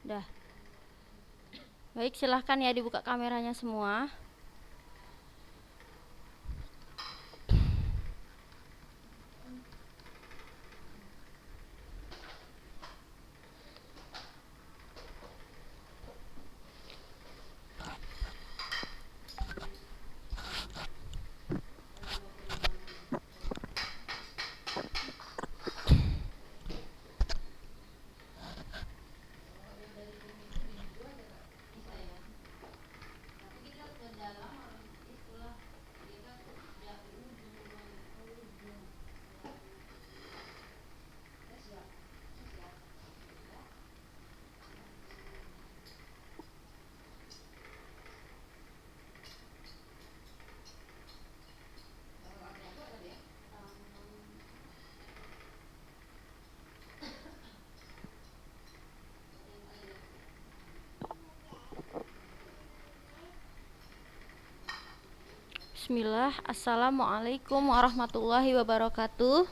Dah. Baik, silahkan ya dibuka kameranya semua. Bismillah. Assalamualaikum warahmatullahi wabarakatuh.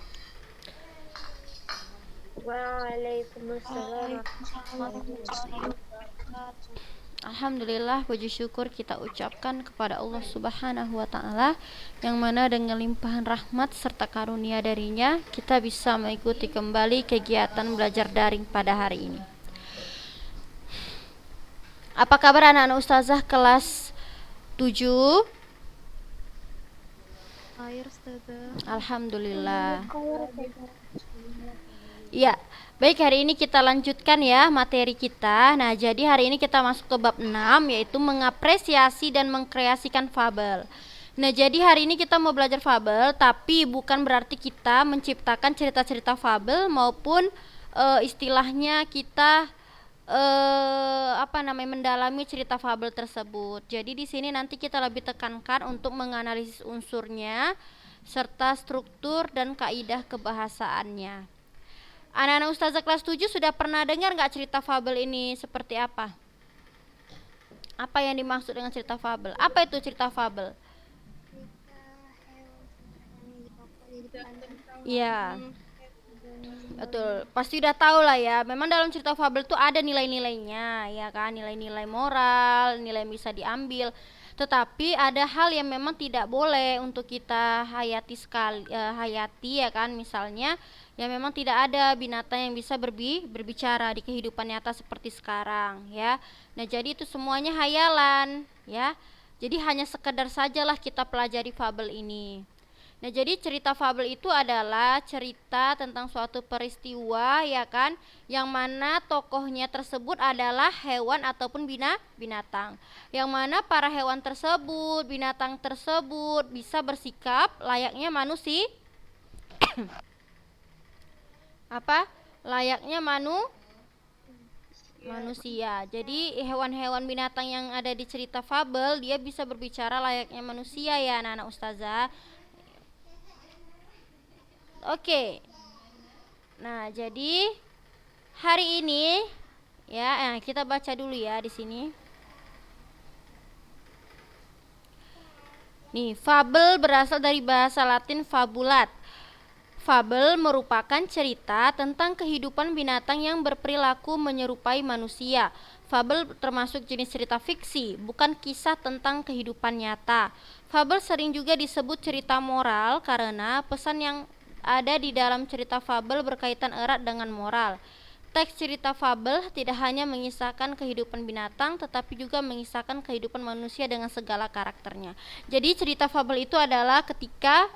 Waalaikumsalam warahmatullahi wabarakatuh. Alhamdulillah, puji syukur kita ucapkan kepada Allah Subhanahu wa Ta'ala, yang mana dengan limpahan rahmat serta karunia darinya kita bisa mengikuti kembali kegiatan belajar daring pada hari ini. Apa kabar anak-anak ustazah kelas 7? Khair, Ustazah. Alhamdulillah. Iya, baik, hari ini kita lanjutkan ya materi kita. Nah, jadi hari ini kita masuk ke bab 6, yaitu mengapresiasi dan mengkreasikan fabel. Nah, jadi hari ini kita mau belajar fabel, tapi bukan berarti kita menciptakan cerita-cerita fabel maupun istilahnya kita mendalami cerita fabel tersebut. Jadi di sini nanti kita lebih tekankan untuk menganalisis unsurnya serta struktur dan kaidah kebahasaannya. Anak-anak ustazah kelas 7 sudah pernah dengar nggak cerita fabel ini seperti apa? Apa yang dimaksud dengan cerita fabel? Apa itu cerita fabel? Iya, betul. Pasti udah tahu lah ya. Memang dalam cerita fabel itu ada nilai-nilainya, ya kan? Nilai-nilai moral, nilai yang bisa diambil. Tetapi ada hal yang memang tidak boleh untuk kita hayati ya kan, misalnya ya memang tidak ada binatang yang bisa berbicara di kehidupan nyata seperti sekarang ya. Nah, jadi itu semuanya hayalan ya. Jadi hanya sekedar sajalah kita pelajari fabel ini. Nah, jadi cerita fabel itu adalah cerita tentang suatu peristiwa ya kan, yang mana tokohnya tersebut adalah hewan ataupun binatang. Yang mana para hewan tersebut, binatang tersebut bisa bersikap layaknya manusia. Layaknya manusia. Jadi hewan-hewan binatang yang ada di cerita fabel dia bisa berbicara layaknya manusia ya anak-anak ustazah. Oke. Nah, jadi hari ini ya, kita baca dulu ya di sini. Nih, fabel berasal dari bahasa Latin fabulat. Fabel merupakan cerita tentang kehidupan binatang yang berperilaku menyerupai manusia. Fabel termasuk jenis cerita fiksi, bukan kisah tentang kehidupan nyata. Fabel sering juga disebut cerita moral karena pesan yang ada di dalam cerita fabel berkaitan erat dengan moral. Teks cerita fabel tidak hanya mengisahkan kehidupan binatang, tetapi juga mengisahkan kehidupan manusia dengan segala karakternya. Jadi cerita fabel itu adalah ketika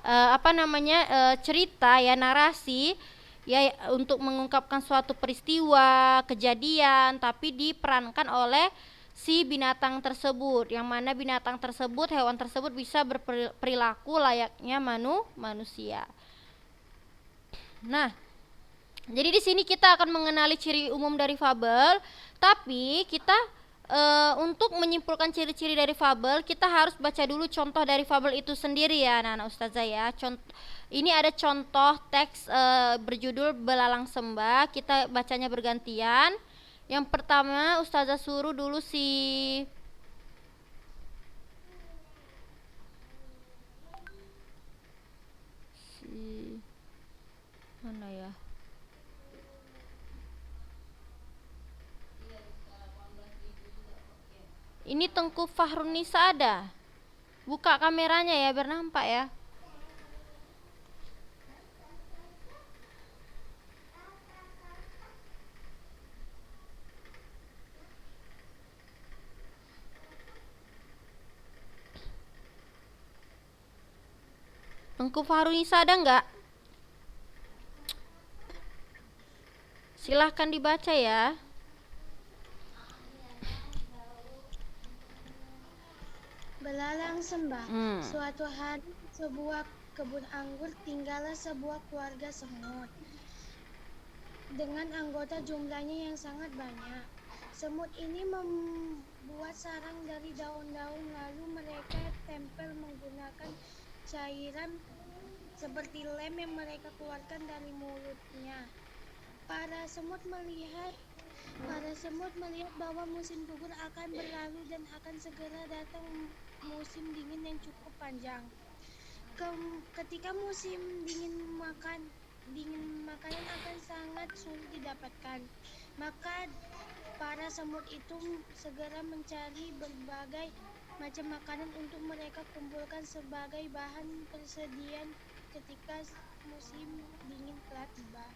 cerita ya, narasi ya, untuk mengungkapkan suatu peristiwa, kejadian, tapi diperankan oleh si binatang tersebut, yang mana binatang tersebut, hewan tersebut bisa berperilaku layaknya manusia. Nah, jadi di sini kita akan mengenali ciri umum dari fabel, tapi kita untuk menyimpulkan ciri-ciri dari fabel, kita harus baca dulu contoh dari fabel itu sendiri ya anak-anak ustazah ya. Ini ada contoh teks berjudul Belalang Sembah. Kita bacanya bergantian. Yang pertama ustazah suruh dulu si mana ya? Ini Tengku Fahrunisa ada. Buka kameranya ya biar nampak ya. Tengku Fahrunisa ada nggak? Silahkan dibaca ya. Belalang sembah. Suatu hari di sebuah kebun anggur tinggallah sebuah keluarga semut dengan anggota jumlahnya yang sangat banyak. Semut ini membuat sarang dari daun-daun, lalu mereka tempel menggunakan cairan seperti lem yang mereka keluarkan dari mulutnya. Para semut melihat bahwa musim gugur akan berlalu dan akan segera datang musim dingin yang cukup panjang. Ketika musim dingin makanan akan sangat sulit didapatkan. Maka para semut itu segera mencari berbagai macam makanan untuk mereka kumpulkan sebagai bahan persediaan ketika musim dingin telah tiba.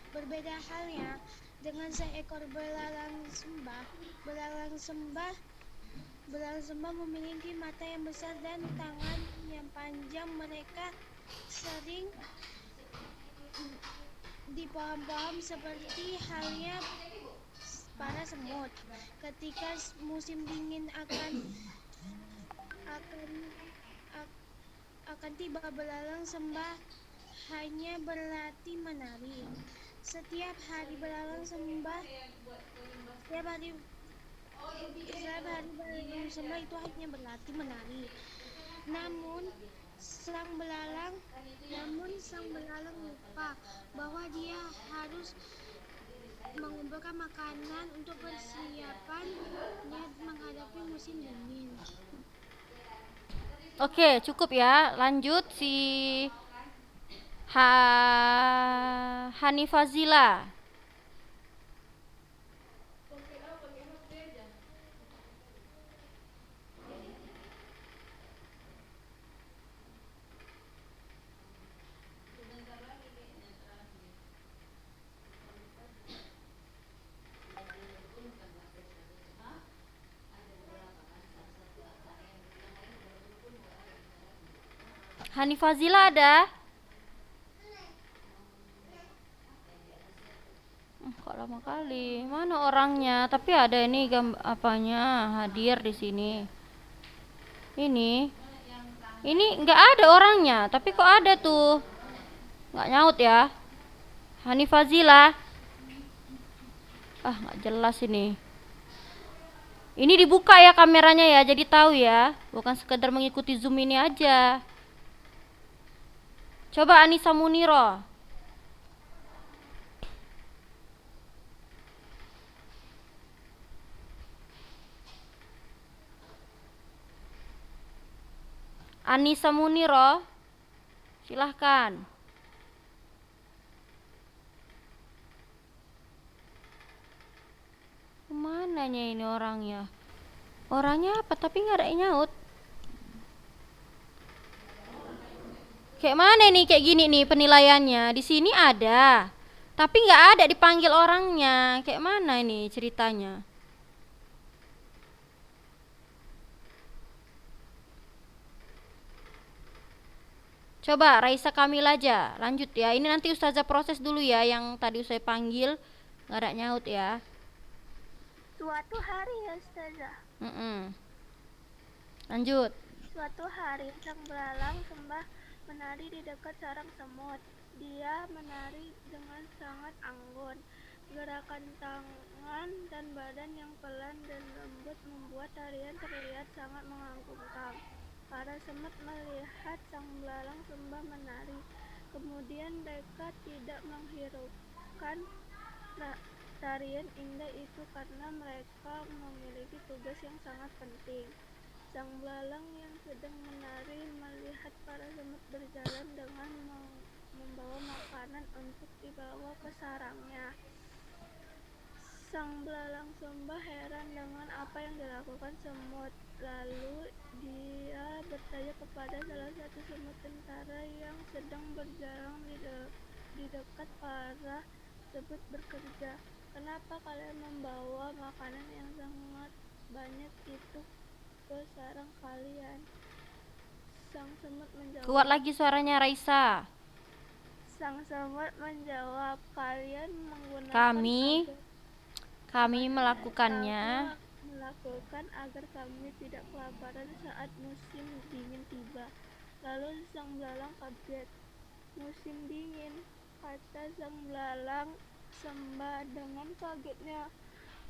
Berbeda halnya dengan seekor belalang sembah. Belalang sembah memiliki mata yang besar dan tangan yang panjang. Mereka sering di pohon-pohon seperti halnya para semut. Ketika musim dingin akan tiba, belalang sembah hanya berlatih menari. Setiap hari belalang sembah itu hanya berlatih menari. Namun sang belalang lupa bahwa dia harus mengumpulkan makanan untuk persiapannya menghadapi musim dingin. Oke, cukup ya. Lanjut si Hanifazila. Hanifazila ada? Kok lama kali? Mana orangnya? Tapi ada ini apanya hadir di sini. Ini nggak ada orangnya, tapi kok ada tuh? Nggak nyaut ya? Hanifazila. Nggak jelas ini. Ini dibuka ya kameranya ya, jadi tahu ya. Bukan sekedar mengikuti Zoom ini aja. Coba Anissa Muniro. Anissa Muniro. Silahkan. Kemananya ini orangnya? Orangnya apa tapi nggak ada yang nyaut. Kayak mana nih kayak gini nih penilaiannya? Di sini ada, tapi nggak ada dipanggil orangnya. Kayak mana ini ceritanya? Coba Raisa Kamil aja, lanjut ya. Ini nanti Ustazah proses dulu ya, yang tadi saya panggil nggak ada nyaut ya. Suatu hari ya Ustazah. Lanjut. Suatu hari sang belalang sembah menari di dekat sarang semut. Dia menari dengan sangat anggun. Gerakan tangan dan badan yang pelan dan lembut membuat tarian terlihat sangat mengagumkan. Para semut melihat sang belalang sembah menari. Kemudian mereka tidak menghiraukan tarian indah itu karena mereka memiliki tugas yang sangat penting. Sang belalang yang sedang menari melihat para semut berjalan dengan membawa makanan untuk dibawa ke sarangnya. Sang belalang sembah heran dengan apa yang dilakukan semut. Lalu dia bertanya kepada salah satu semut tentara yang sedang berjalan di dekat para semut bekerja. Kenapa kalian membawa makanan yang sangat banyak itu ke sarang kalian? Sang semut Kuat menjawab. lagi suaranya Raisa. Sang semut menjawab, kalian menggunakan Kami melakukannya melakukan agar kami tidak kelaparan saat musim dingin tiba. Lalu sang belalang kaget. Musim dingin, kata sang belalang sembah dengan kagetnya.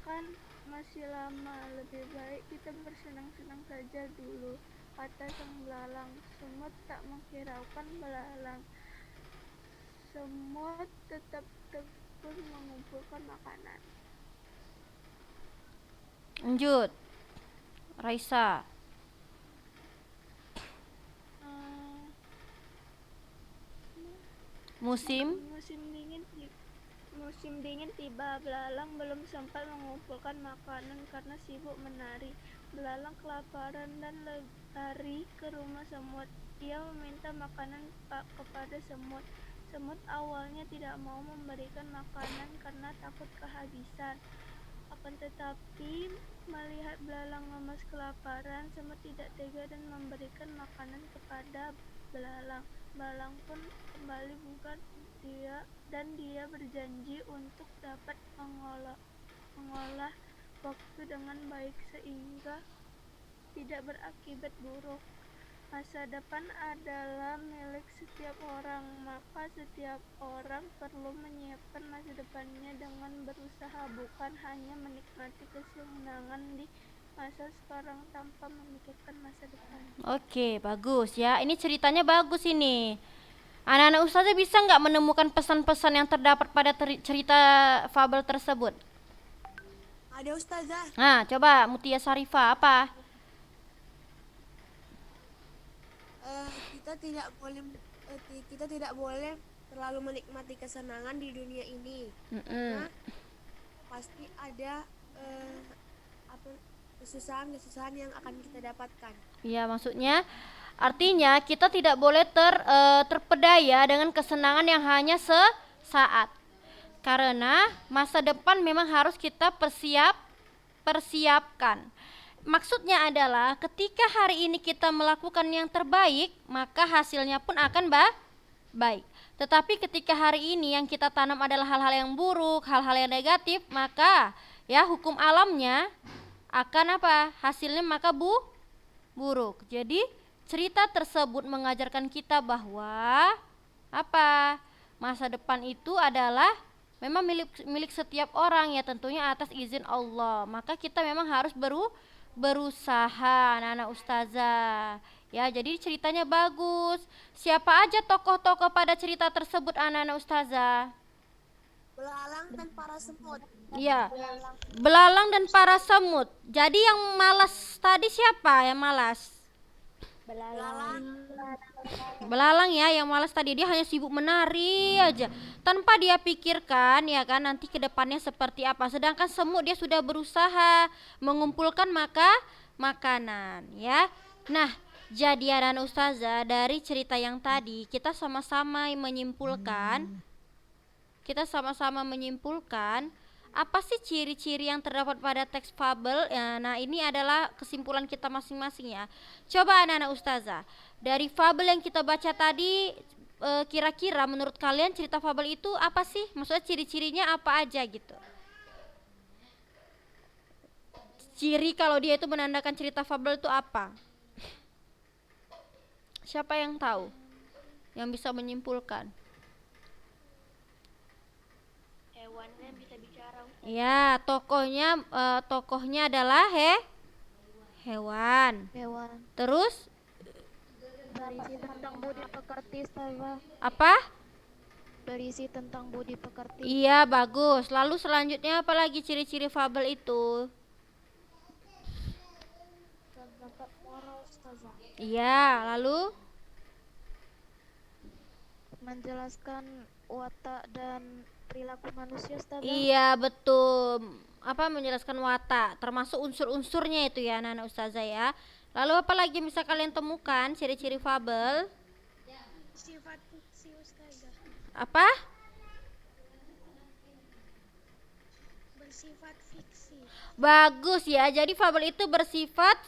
Kan masih lama, lebih baik kita bersenang-senang saja dulu, kata sang belalang. Semut tak menghiraukan belalang. Semut tetap tekun mengumpulkan makanan. Lanjut Raisa. Musim dingin tiba. Belalang belum sempat mengumpulkan makanan karena sibuk menari. Belalang kelaparan dan lari ke rumah semut. Dia meminta makanan kepada semut. Semut awalnya tidak mau memberikan makanan karena takut kehabisan. Akan tetapi, melihat belalang lemas kelaparan, semut tidak tega dan memberikan makanan kepada belalang. Belalang pun kembali buka dia berjanji untuk dapat mengolah waktu dengan baik sehingga tidak berakibat buruk. Masa depan adalah milik setiap orang, maka setiap orang perlu menyiapkan masa depannya dengan berusaha, bukan hanya menikmati kesenangan di masa sekarang tanpa memikirkan masa depan. Oke, bagus ya. Ini ceritanya bagus ini. Anak-anak ustazah bisa nggak menemukan pesan-pesan yang terdapat pada cerita fabel tersebut? Ada ustazah. Nah, coba Mutia Sarifah apa? Kita tidak boleh terlalu menikmati kesenangan di dunia ini. Karena pasti ada kesusahan yang akan kita dapatkan. Iya, maksudnya artinya kita tidak boleh terpedaya dengan kesenangan yang hanya sesaat. Karena masa depan memang harus kita persiapkan. Maksudnya adalah ketika hari ini kita melakukan yang terbaik, maka hasilnya pun akan baik. Tetapi ketika hari ini yang kita tanam adalah hal-hal yang buruk, hal-hal yang negatif, maka ya hukum alamnya akan apa? Hasilnya maka buruk. Jadi cerita tersebut mengajarkan kita bahwa apa? Masa depan itu adalah memang milik setiap orang ya, tentunya atas izin Allah. Maka kita memang harus berusaha, anak-anak ustazah. Ya, jadi ceritanya bagus. Siapa aja tokoh-tokoh pada cerita tersebut, anak-anak ustazah? Belalang dan para semut. Iya, belalang dan para semut. Jadi yang malas tadi siapa yang malas? Belalang ya, yang malas tadi, dia hanya sibuk menari aja tanpa dia pikirkan ya kan nanti kedepannya seperti apa. Sedangkan semut dia sudah berusaha mengumpulkan makanan ya. Nah, jadi anak ustazah, dari cerita yang tadi kita sama-sama menyimpulkan apa sih ciri-ciri yang terdapat pada teks fabel ya. Nah, ini adalah kesimpulan kita masing-masing ya. Coba anak-anak ustazah, dari fabel yang kita baca tadi, kira-kira menurut kalian cerita fabel itu apa sih? Maksudnya ciri-cirinya apa aja gitu? Ciri kalau dia itu menandakan cerita fabel itu apa? Siapa yang tahu? Yang bisa menyimpulkan? Hewannya bisa bicara. Ya, tokohnya adalah hewan. Terus Berisi tentang budi pekerti, Ustazah. apa? Berisi tentang budi pekerti. Iya, bagus. Lalu selanjutnya apa lagi ciri-ciri fabel itu? Terdapat moral, Ustazah. Iya, lalu Menjelaskan watak dan perilaku manusia, Ustazah. Iya, betul. Apa menjelaskan watak, termasuk unsur-unsurnya itu ya, anak-anak ustazah ya. Lalu apa lagi bisa kalian temukan ciri-ciri fabel? Sifat fiksi Ustazah. Apa? Bersifat fiksi. Bagus ya. Jadi fabel itu bersifat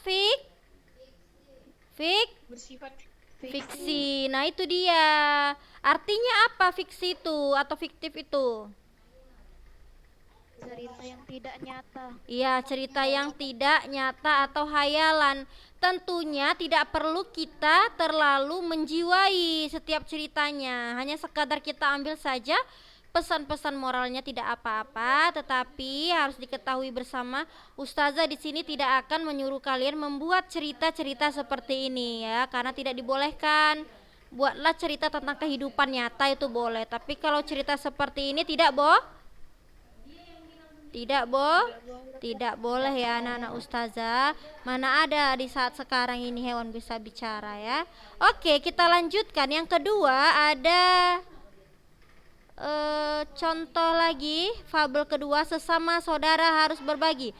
Bersifat fiksi. Nah, itu dia. Artinya apa fiksi itu atau fiktif itu? Cerita yang tidak nyata. Iya, cerita yang tidak nyata atau hayalan. Tentunya tidak perlu kita terlalu menjiwai setiap ceritanya. Hanya sekadar kita ambil saja pesan-pesan moralnya, tidak apa-apa, tetapi harus diketahui bersama, ustazah di sini tidak akan menyuruh kalian membuat cerita-cerita seperti ini ya, karena tidak dibolehkan. Buatlah cerita tentang kehidupan nyata itu boleh, tapi kalau cerita seperti ini tidak tidak boleh ya anak-anak ustazah. Mana ada di saat sekarang ini hewan bisa bicara ya. Oke, kita lanjutkan. Yang kedua ada contoh lagi, fabel kedua, sesama saudara harus berbagi.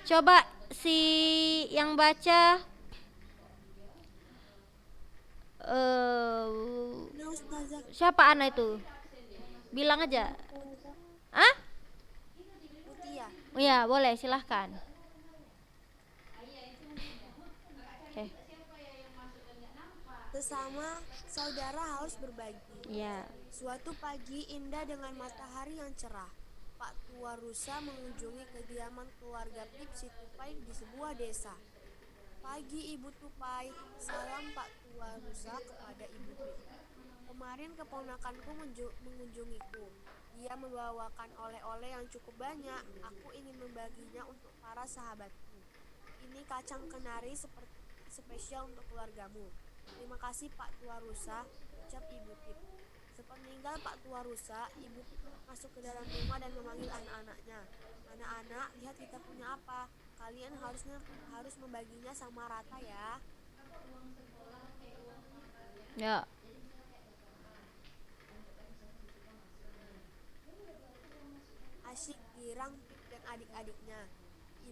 Coba si yang baca Nah, Ustazah, siapa anak itu? Bilang aja. Ah? Mutia. Oh ya, boleh, silahkan. Oke. Sesama saudara harus berbagi. Ya. Suatu pagi indah dengan matahari yang cerah, Pak Tua Rusa mengunjungi kediaman keluarga Pip si Tupai di sebuah desa. Pagi Ibu Tupai, salam Pak Tua Rusa kepada Ibu Pip. Kemarin keponakanku mengunjungiku. Dia membawakan oleh-oleh yang cukup banyak. Aku ingin membaginya untuk para sahabatku. Ini kacang kenari seperti spesial untuk keluargamu. Terima kasih Pak Tua Rusa, ucap Ibu Pip. Sepeninggal Pak Tua Rusa, Ibu Pip masuk ke dalam rumah dan memanggil anak-anaknya. Anak-anak, lihat kita punya apa. Kalian harus membaginya sama rata ya. Ya. Asyik girang Pip dan adik-adiknya.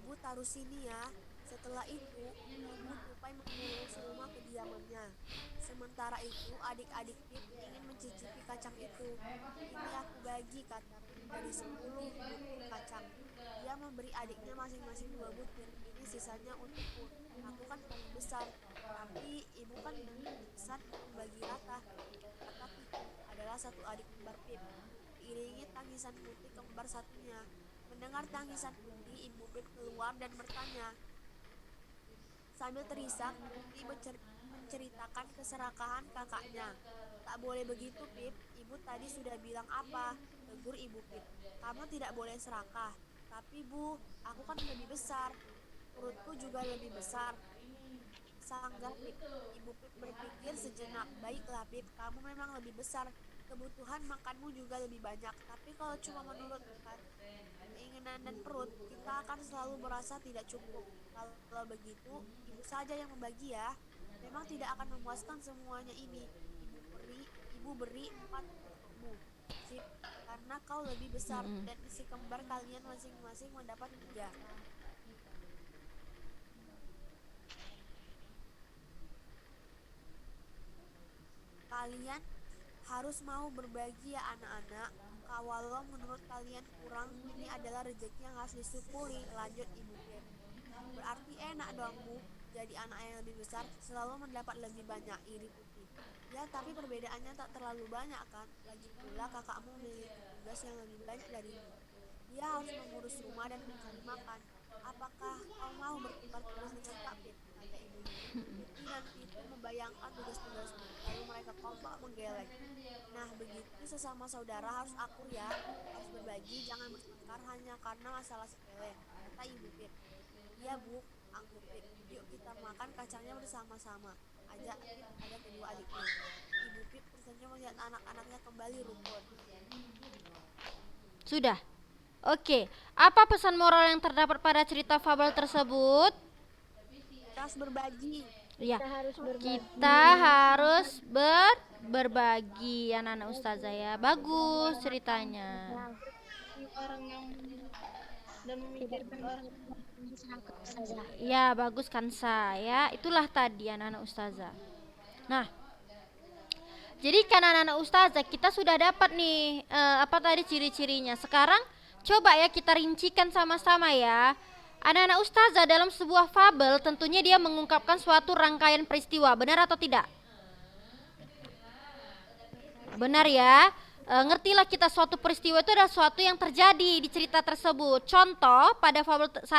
Ibu taruh sini ya. Setelah itu, Ibu Tupai mengurus rumah kediamannya. Sementara itu, adik-adik Pip ingin mencicipi kacang itu. Ini aku bagi, kata Pip, dari 10 butir kacang. Dia memberi adiknya masing-masing 2 butir. Ini sisanya untukku. Aku kan paling besar, tapi ibu kan lebih besar membagi rata. Kata Pip adalah satu adik kembar Pip. Diiringi tangisan putih kembar satunya. Mendengar tangisan putih, Ibu Pip keluar dan bertanya. Sambil terisak, Putih menceritakan keserakahan kakaknya. Tak boleh begitu, Pip. Ibu tadi sudah bilang apa? Tegur Ibu Pip. Kamu tidak boleh serakah. Tapi Bu, aku kan lebih besar. Perutku juga lebih besar. Sanggah Pip. Ibu Pip berpikir sejenak. Baiklah Pip, kamu memang lebih besar. Kebutuhan makanmu juga lebih banyak. Tapi kalau cuma menurut keinginan dan perut, kita akan selalu merasa tidak cukup. Kalau begitu, ibu saja yang membagi ya. Memang tidak akan memuaskan semuanya ini. Ibu beri 4 untukmu, Sip, karena kau lebih besar. Dan isi kembar kalian masing-masing mendapat 3. Kalian harus mau berbagi ya anak-anak. Kalau menurut kalian kurang, ini adalah rezeki yang harus disyukuri, lanjut Ibu Pip. Berarti enak dong Bu, jadi anak yang lebih besar selalu mendapat lebih banyak, iri Putih. Ya tapi perbedaannya tak terlalu banyak kan. Lagi pula kakakmu memiliki tugas yang lebih banyak darimu. Dia harus mengurus rumah dan mencari makan. Apakah kau mau bertukar tugas dengan Kak Pip? Kata ibunya. Putih dan Pitu membayangkan tugas-tugasmu, lalu mereka kompak menggeleng. Nah begitu sesama saudara harus akur ya, harus berbagi, jangan bertengkar hanya karena masalah sepele, kata Ibu Pip. Iya Bu, anggur Pip. Yuk kita makan kacangnya bersama-sama, ajak Pip ada kedua adiknya. Ibu Pip tersenyum melihat anak-anaknya kembali rukun. Sudah. Oke, apa pesan moral yang terdapat pada cerita fabel tersebut? Kita harus berbagi. Ya, Kita harus berbagi. kita harus berbagi anak-anak ustazah ya. Bagus ceritanya. Orang yang dan memikirkan orang Ustazah. Ya, bagus kan saya. Itulah tadi anak-anak ustazah. Nah, jadi kan anak-anak ustazah kita sudah dapat nih apa tadi ciri-cirinya. Sekarang coba ya kita rincikan sama-sama ya. Anak-anak ustazah dalam sebuah fabel tentunya dia mengungkapkan suatu rangkaian peristiwa, benar atau tidak? Benar ya. Ngertilah kita suatu peristiwa itu adalah suatu yang terjadi di cerita tersebut. Contoh pada fabel 1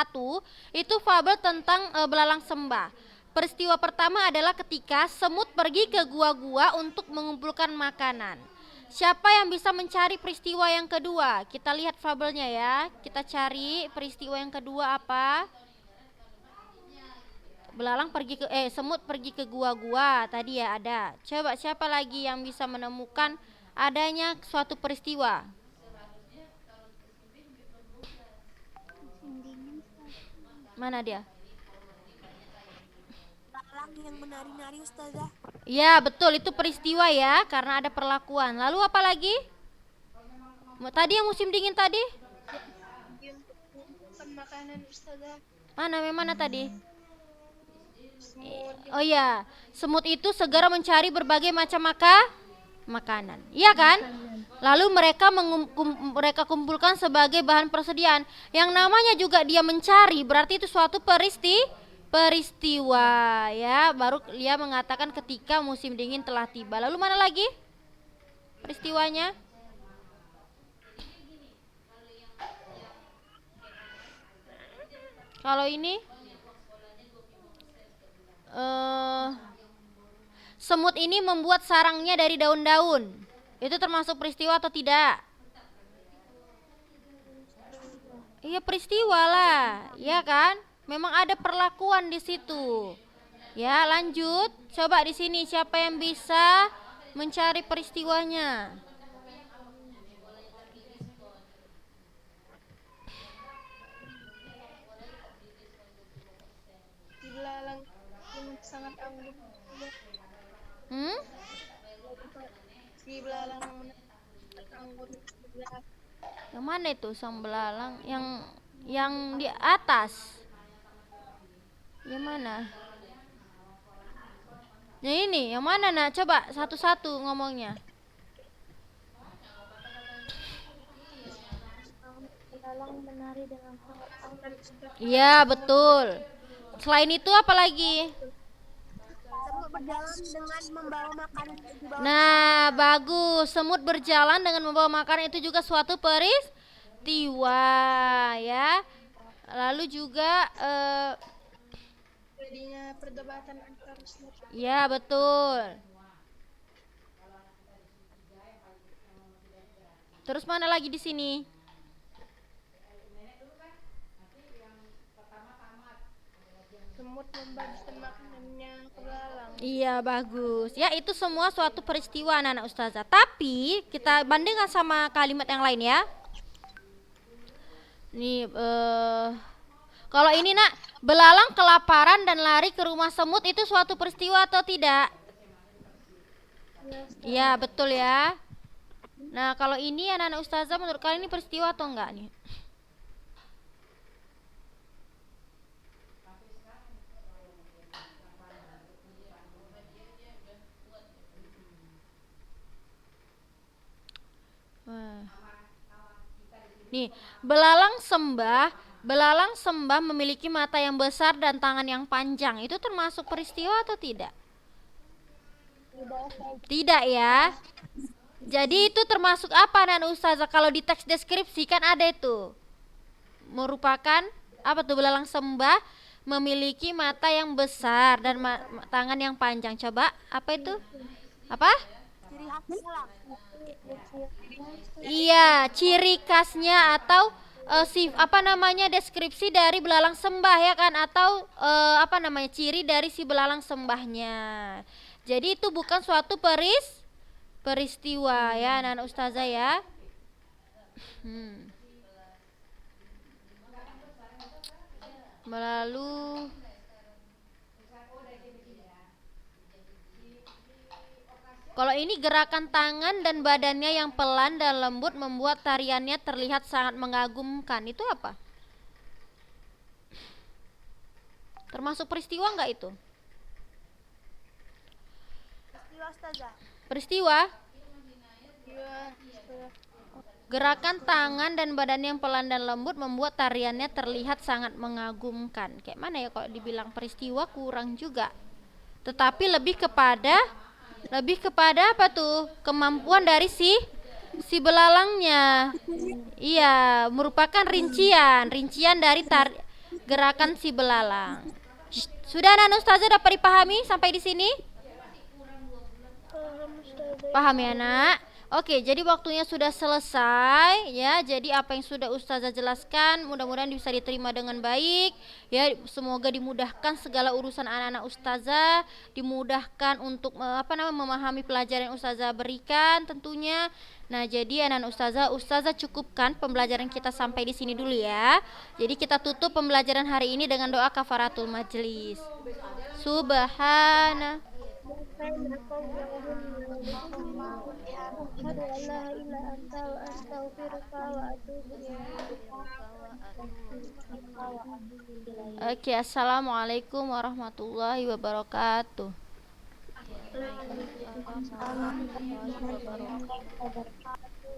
itu fabel tentang belalang sembah. Peristiwa pertama adalah ketika semut pergi ke gua-gua untuk mengumpulkan makanan. Siapa yang bisa mencari peristiwa yang kedua? Kita lihat fabelnya ya. Kita cari peristiwa yang kedua apa? Belalang pergi ke semut pergi ke gua-gua tadi ya ada. Coba siapa lagi yang bisa menemukan adanya suatu peristiwa? Mana dia? Belalang yang menari-nari Ustazah. Ya betul, itu peristiwa ya, karena ada perlakuan. Lalu apa lagi? Tadi yang musim dingin tadi? makanan Ustazah. Mana tadi? Oh ya, semut itu segera mencari berbagai macam makanan. Iya kan? Lalu mereka kumpulkan sebagai bahan persediaan. Yang namanya juga dia mencari, berarti itu suatu peristiwa ya. Baru dia mengatakan ketika musim dingin telah tiba. Lalu mana lagi peristiwanya? Kalau ini semut ini membuat sarangnya dari daun-daun. Itu termasuk peristiwa atau tidak? Iya peristiwa lah, ya kan? Memang ada perlakuan di situ. Ya lanjut, coba di sini siapa yang bisa mencari peristiwanya? Si belalang yang sangat anggun. Si belalang yang anggun. Yang mana itu sang belalang? Yang di atas. Yang mana? Yang ini, yang mana nak? Coba satu-satu ngomongnya. Belalang menari dengan sangat anggun. Iya betul. Selain itu apa lagi? Semut berjalan dengan membawa makanan di bawah. Nah bagus, semut berjalan dengan membawa makanan itu juga suatu peristiwa ya. Lalu juga Jadinya perdebatan antar semut. ya betul. Terus mana lagi di sini? Semut membagikan makanannya ke belalang. Iya bagus. Ya itu semua suatu peristiwa anak-anak ustazah. Tapi kita bandingkan sama kalimat yang lain ya. Nih kalau ini nak, belalang kelaparan dan lari ke rumah semut itu suatu peristiwa atau tidak? Iya betul ya. Nah kalau ini anak-anak ustazah menurut kalian ini peristiwa atau enggak nih? Nih, belalang sembah memiliki mata yang besar dan tangan yang panjang. Itu termasuk peristiwa atau tidak? Tidak ya. Jadi itu termasuk apa anak ustazah? Kalau di teks deskripsi kan ada itu. Merupakan apa tuh, belalang sembah memiliki mata yang besar dan tangan yang panjang. Coba apa itu? Apa? Ciri khas belalang. Iya, ciri khasnya atau apa namanya, deskripsi dari belalang sembah ya kan, atau apa namanya, ciri dari si belalang sembahnya. Jadi itu bukan suatu peristiwa ya anak ustazah ya. Lalu Kalau ini gerakan tangan dan badannya yang pelan dan lembut membuat tariannya terlihat sangat mengagumkan. Itu apa? Termasuk peristiwa nggak itu? Peristiwa Ustazah. Peristiwa? Gerakan tangan dan badan yang pelan dan lembut membuat tariannya terlihat sangat mengagumkan. Kayak mana ya kalau dibilang peristiwa kurang juga. Tetapi lebih kepada apa tuh? Kemampuan dari si belalangnya. Iya, merupakan rincian dari gerakan si belalang. Sudah Nan Ustazah dapat dipahami sampai di sini? Paham ya nak? Oke, jadi waktunya sudah selesai ya. Jadi apa yang sudah Ustazah jelaskan mudah-mudahan bisa diterima dengan baik ya. Semoga dimudahkan segala urusan anak-anak Ustazah, dimudahkan untuk memahami pelajaran yang Ustazah berikan tentunya. Nah, jadi anak Ustazah cukupkan pembelajaran kita sampai di sini dulu ya. Jadi kita tutup pembelajaran hari ini dengan doa kafaratul majelis. Subhana Asyhadu an la ilaha illa anta wa astaghfiruka wa atubu ilaik. Oke, assalamualaikum warahmatullahi wabarakatuh. Waalaikumsalam warahmatullahi wabarakatuh.